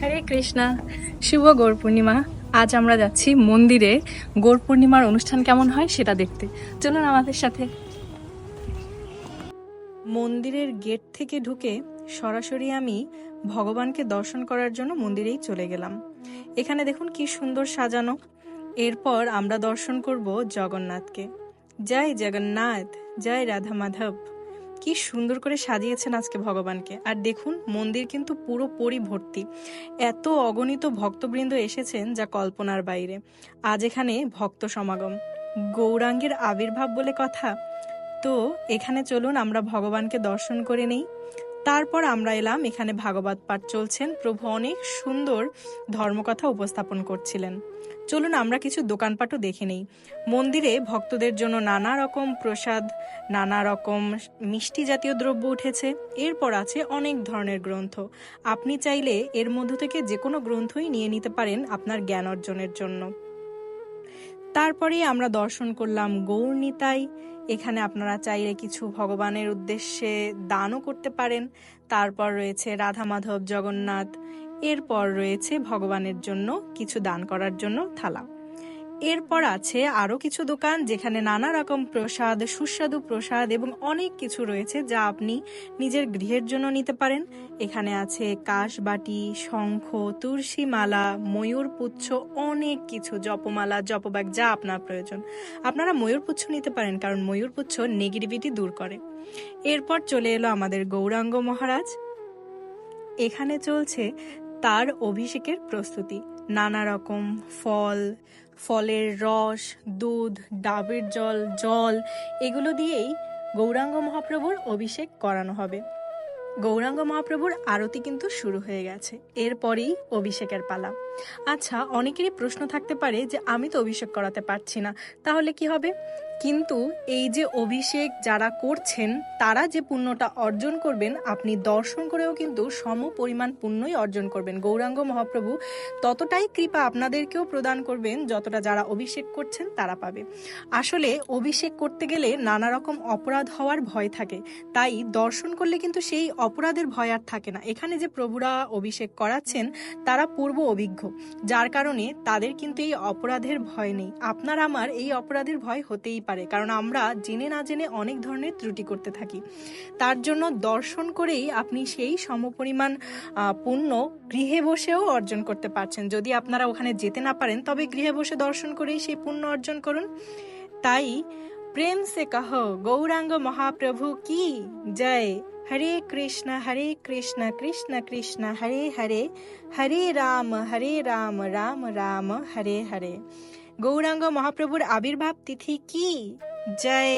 হরে কৃষ্ণা। শুভ গৌর পূর্ণিমা। আজ আমরা যাচ্ছি মন্দিরে গৌর পূর্ণিমার অনুষ্ঠান কেমন হয় সেটা দেখতে। চলুন আমাদের সাথে। মন্দিরের গেট থেকে ঢুকে সরাসরি আমি ভগবানকে দর্শন করার জন্য মন্দিরেই চলে গেলাম। এখানে দেখুন কি সুন্দর সাজানো। এরপর আমরা দর্শন করব জগন্নাথকে। জয় জগন্নাথ, জয় রাধা মাধব। কি সুন্দর করে সাজিয়েছেন আজকে ভগবানকে। আর দেখুন মন্দির কিন্তু পুরোপুরি ভর্তি। এত অগণিত ভক্তবৃন্দ এসেছেন যা কল্পনার বাইরে। আজ এখানে ভক্ত সমাগম, গৌরাঙ্গের আবির্ভাব বলে কথা। তো এখানে চলুন আমরা ভগবানকে দর্শন করে নেই। তারপর আমরা এলাম, এখানে ভাগবত পাঠ চলছেন, প্রভু অনেক সুন্দর ধর্মকথা উপস্থাপন করছিলেন। চলুন আমরা কিছু দোকানপাটও দেখে নেই। মন্দিরে ভক্তদের জন্য নানা রকম প্রসাদ, নানা রকম মিষ্টি জাতীয় দ্রব্য উঠেছে। এরপর আছে অনেক ধরনের গ্রন্থ। আপনি চাইলে এর মধ্য থেকে যে কোনো গ্রন্থই নিয়ে নিতে পারেন আপনার জ্ঞান অর্জনের জন্য। তারপরে আমরা দর্শন করলাম গৌর নিতাই। এখানে আপনারা চাইলে কিছু ভগবানের উদ্দেশ্যে দানও করতে পারেন। তারপর রয়েছে রাধা মাধব, জগন্নাথ। এরপর রয়েছে ভগবানের জন্য কিছু দান করার জন্য থালা। এরপর আছে আরো কিছু দোকান যেখানে নানা রকম প্রসাদ, সুস্বাদু প্রসাদ এবং অনেক কিছু রয়েছে যা আপনি নিজের গৃহের জন্য নিতে পারেন। এখানে আছে কাঁসবাটি, শঙ্খ, তুলসী মালা, ময়ূরপুচ্ছ, অনেক কিছু, জপমালা, জপব্যাগ, যা আপনার প্রয়োজন। আপনারা ময়ূরপুচ্ছ নিতে পারেন কারণ ময়ূরপুচ্ছ নেগেটিভিটি দূর করে। এরপর চলে এলো আমাদের গৌরাঙ্গ মহারাজ। এখানে চলছে তার অভিষেকের প্রস্তুতি। নানা রকম ফল, ফলের রস, দুধ, ডাবের জল, জল, এগুলো দিয়েই গৌরাঙ্গ মহাপ্রভুর অভিষেক করানো হবে। গৌরাঙ্গ মহাপ্রভুর আরতি কিন্তু শুরু হয়ে গেছে। এরপরেই অভিষেকের পালা। আচ্ছা, অনেকেরই প্রশ্ন থাকতে পারে যে আমি তো অভিষেক করাতে পারছি না, তাহলে কি হবে? কিন্তু এই যে অভিষেক যারা করছেন তারা যে পুণ্যটা অর্জন করবেন, আপনি দর্শন করেও কিন্তু সম পরিমাণ পুণ্যই অর্জন করবেন। গৌরাঙ্গ মহাপ্রভু ততটাই কৃপা আপনাদেরকেও প্রদান করবেন যতটা যারা অভিষেক করছেন তারা পাবে। আসলে অভিষেক করতে গেলে নানা রকম অপরাধ হওয়ার ভয় থাকে, তাই দর্শন করলে কিন্তু সেই অপরাধের ভয় আর থাকে না। এখানে যে প্রভুরা অভিষেক করাচ্ছেন তারা পূর্ব অভিজ্ঞ, যার কারণে তাদের কিন্তু এই অপরাধের ভয় নেই। আপনার আমার এই অপরাধের ভয় হতেই পারে, কারণ আমরা জেনে না জেনে অনেক ধরনের ত্রুটি করতে থাকি। তার জন্য দর্শন করেই আপনি সেই সমপরিমাণ পুণ্য গৃহে বসেও অর্জন করতে পারছেন। যদি আপনারা ওখানে যেতে না পারেন তবে গৃহে বসে দর্শন করেই সেই পুণ্য অর্জন করুন। তাই প্রেম সে কহো গৌরাঙ্গ মহাপ্রভু কি জয়। হরে কৃষ্ণ কৃষ্ণ কৃষ্ণ হরে হরে, হরে রাম রাম রাম হরে হরে। গৌরাঙ্গ মহাপ্রভুর আবির্ভাব তিথি কি জয়।